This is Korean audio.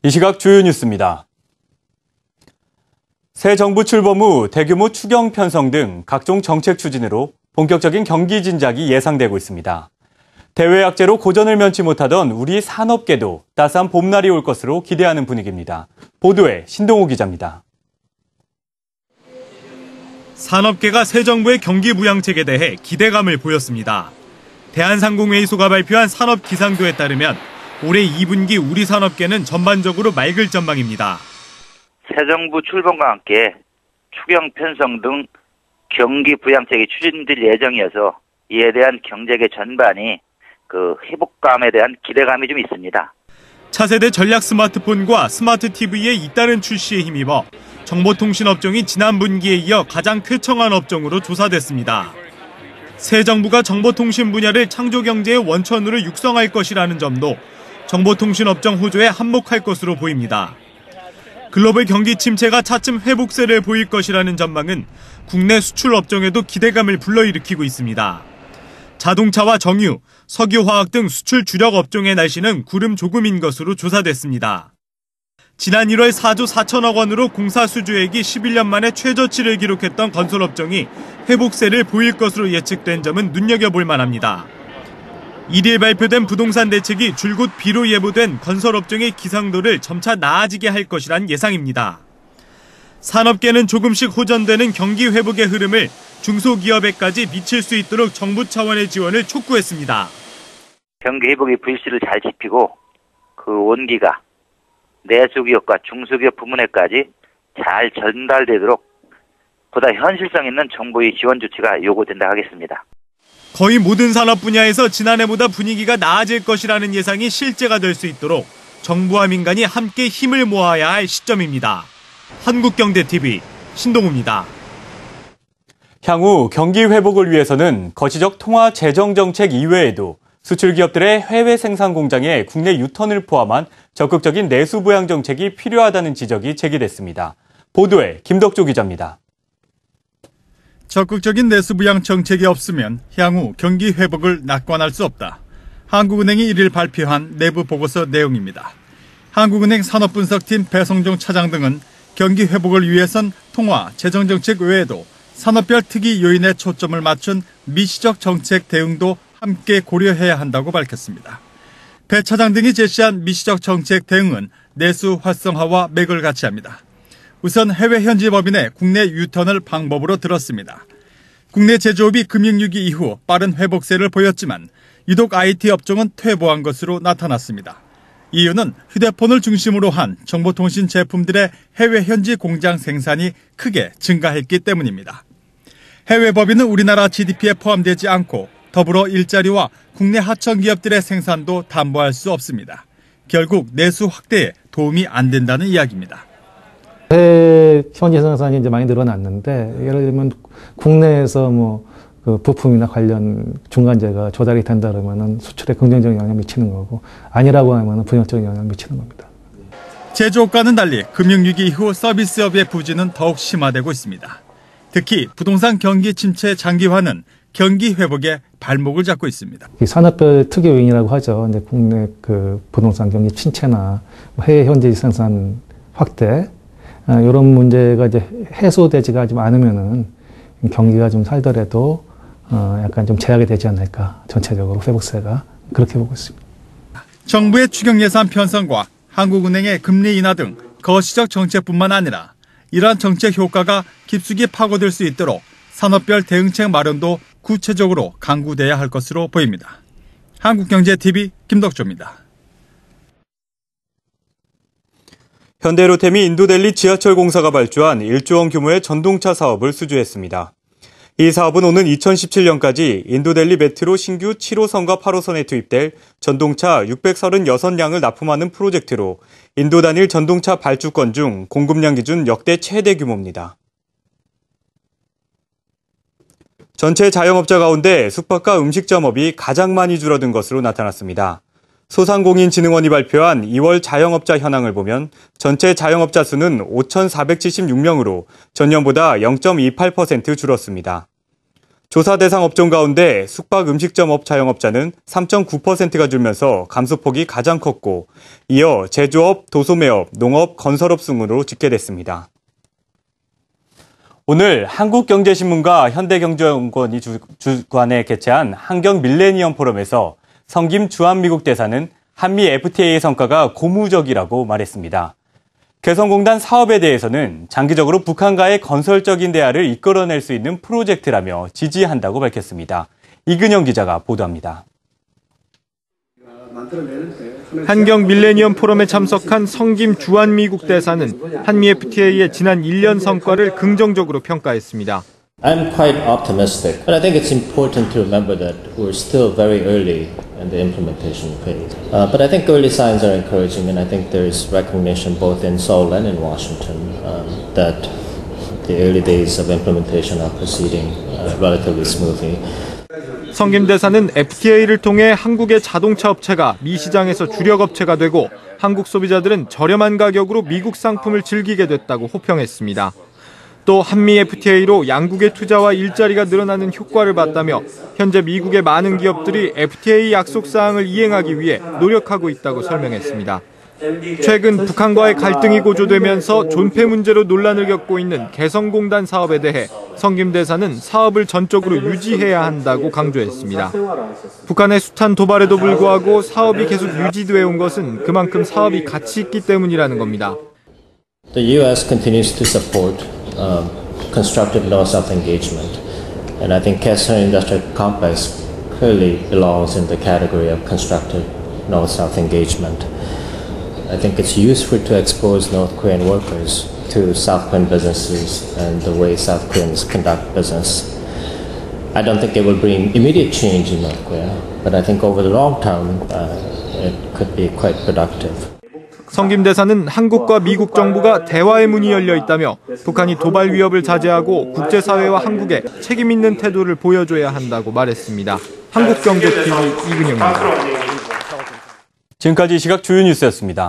이 시각 주요 뉴스입니다. 새 정부 출범 후 대규모 추경 편성 등 각종 정책 추진으로 본격적인 경기 진작이 예상되고 있습니다. 대외 악재로 고전을 면치 못하던 우리 산업계도 따스한 봄날이 올 것으로 기대하는 분위기입니다. 보도에 신동호 기자입니다. 산업계가 새 정부의 경기 부양책에 대해 기대감을 보였습니다. 대한상공회의소가 발표한 산업 기상도에 따르면 올해 2분기 우리 산업계는 전반적으로 맑을 전망입니다. 새 정부 출범과 함께 추경 편성 등 경기 부양책이 추진될 예정이어서 이에 대한 경제계 전반이 회복감에 대한 기대감이 좀 있습니다. 차세대 전략 스마트폰과 스마트 TV의 잇따른 출시에 힘입어 정보통신업종이 지난 분기에 이어 가장 쾌청한 업종으로 조사됐습니다. 새 정부가 정보통신 분야를 창조경제의 원천으로 육성할 것이라는 점도 정보통신업종 호조에 한몫할 것으로 보입니다. 글로벌 경기 침체가 차츰 회복세를 보일 것이라는 전망은 국내 수출 업종에도 기대감을 불러일으키고 있습니다. 자동차와 정유, 석유화학 등 수출 주력 업종의 날씨는 구름 조금인 것으로 조사됐습니다. 지난 1월 4조 4천억 원으로 공사 수주액이 11년 만에 최저치를 기록했던 건설업종이 회복세를 보일 것으로 예측된 점은 눈여겨볼 만합니다. 1일 발표된 부동산 대책이 줄곧 비로 예보된 건설업종의 기상도를 점차 나아지게 할 것이란 예상입니다. 산업계는 조금씩 호전되는 경기 회복의 흐름을 중소기업에까지 미칠 수 있도록 정부 차원의 지원을 촉구했습니다. 경기 회복의 불씨를 잘 지피고 그 온기가 내수기업과 중소기업 부문에까지 잘 전달되도록 보다 현실성 있는 정부의 지원 조치가 요구된다 하겠습니다. 거의 모든 산업 분야에서 지난해보다 분위기가 나아질 것이라는 예상이 실제가 될 수 있도록 정부와 민간이 함께 힘을 모아야 할 시점입니다. 한국경제TV 신동우입니다. 향후 경기 회복을 위해서는 거시적 통화 재정 정책 이외에도 수출 기업들의 해외 생산 공장의 국내 유턴을 포함한 적극적인 내수 부양 정책이 필요하다는 지적이 제기됐습니다. 보도에 김덕조 기자입니다. 적극적인 내수 부양 정책이 없으면 향후 경기 회복을 낙관할 수 없다. 한국은행이 1일 발표한 내부 보고서 내용입니다. 한국은행 산업분석팀 배성종 차장 등은 경기 회복을 위해선 통화, 재정정책 외에도 산업별 특이 요인에 초점을 맞춘 미시적 정책 대응도 함께 고려해야 한다고 밝혔습니다. 배 차장 등이 제시한 미시적 정책 대응은 내수 활성화와 맥을 같이 합니다. 우선 해외 현지 법인의 국내 유턴을 방법으로 들었습니다. 국내 제조업이 금융위기 이후 빠른 회복세를 보였지만 유독 IT 업종은 퇴보한 것으로 나타났습니다. 이유는 휴대폰을 중심으로 한 정보통신 제품들의 해외 현지 공장 생산이 크게 증가했기 때문입니다. 해외 법인은 우리나라 GDP에 포함되지 않고 더불어 일자리와 국내 하청 기업들의 생산도 담보할 수 없습니다. 결국 내수 확대에 도움이 안 된다는 이야기입니다. 해외 현지 생산이 이제 많이 늘어났는데 예를 들면 국내에서 그 부품이나 관련 중간재가 조달이 된다 그러면은 수출에 긍정적인 영향을 미치는 거고 아니라고 하면은 부정적인 영향을 미치는 겁니다. 제조업과는 달리 금융위기 이후 서비스업의 부진은 더욱 심화되고 있습니다. 특히 부동산 경기 침체 장기화는 경기 회복에 발목을 잡고 있습니다. 산업별 특이 요인이라고 하죠. 근데 국내 그 부동산 경기 침체나 해외 현지 생산 확대 이런 문제가 이제 해소되지가 좀 않으면은 경기가 좀 살더라도 약간 좀 제약이 되지 않을까 전체적으로 회복세가 그렇게 보고 있습니다. 정부의 추경 예산 편성과 한국은행의 금리 인하 등 거시적 정책뿐만 아니라 이러한 정책 효과가 깊숙이 파고들 수 있도록 산업별 대응책 마련도 구체적으로 강구돼야 할 것으로 보입니다. 한국경제TV 김덕조입니다. 현대로템이 인도델리 지하철 공사가 발주한 1조 원 규모의 전동차 사업을 수주했습니다. 이 사업은 오는 2017년까지 인도델리 메트로 신규 7호선과 8호선에 투입될 전동차 636량을 납품하는 프로젝트로 인도 단일 전동차 발주권 중 공급량 기준 역대 최대 규모입니다. 전체 자영업자 가운데 숙박과 음식점업이 가장 많이 줄어든 것으로 나타났습니다. 소상공인진흥원이 발표한 2월 자영업자 현황을 보면 전체 자영업자 수는 5,476명으로 전년보다 0.28% 줄었습니다. 조사 대상 업종 가운데 숙박 음식점업 자영업자는 3.9%가 줄면서 감소폭이 가장 컸고, 이어 제조업, 도소매업, 농업, 건설업 순으로 집계됐습니다. 오늘 한국경제신문과 현대경제연구원이 주관해 개최한 환경 밀레니엄 포럼에서 성김 주한미국 대사는 한미 FTA의 성과가 고무적이라고 말했습니다. 개성공단 사업에 대해서는 장기적으로 북한과의 건설적인 대화를 이끌어낼 수 있는 프로젝트라며 지지한다고 밝혔습니다. 이근영 기자가 보도합니다. 환경 밀레니엄 포럼에 참석한 성김 주한미국 대사는 한미 FTA의 지난 1년 성과를 긍정적으로 평가했습니다. I'm quite optimistic, but I think it's important to remember that we're still very early in the implementation phase. But I think early signs are encouraging, and I think there's recognition both in Seoul and in Washington that the early days of implementation are proceeding relatively smoothly. 성김 대사는 FTA를 통해 한국의 자동차 업체가 미 시장에서 주력 업체가 되고 한국 소비자들은 저렴한 가격으로 미국 상품을 즐기게 됐다고 호평했습니다. 또 한미 FTA로 양국의 투자와 일자리가 늘어나는 효과를 봤다며 현재 미국의 많은 기업들이 FTA 약속 사항을 이행하기 위해 노력하고 있다고 설명했습니다. 최근 북한과의 갈등이 고조되면서 존폐 문제로 논란을 겪고 있는 개성공단 사업에 대해 성김 대사는 사업을 전적으로 유지해야 한다고 강조했습니다. 북한의 숱한 도발에도 불구하고 사업이 계속 유지되어 온 것은 그만큼 사업이 가치 있기 때문이라는 겁니다. The U.S. continues to support constructive North-South engagement, and I think Kaesong Industrial Complex clearly belongs in the category of constructive North-South engagement. I think it's useful to expose North Korean workers to South Korean businesses and the way South Koreans conduct business. I don't think it will bring immediate change in North Korea, but I think over the long term it could be quite productive. 성김 대사는 한국과 미국 정부가 대화의 문이 열려 있다며 북한이 도발 위협을 자제하고 국제사회와 한국에 책임 있는 태도를 보여줘야 한다고 말했습니다. 한국경제TV 이근영입니다. 지금까지 시각 주요 뉴스였습니다.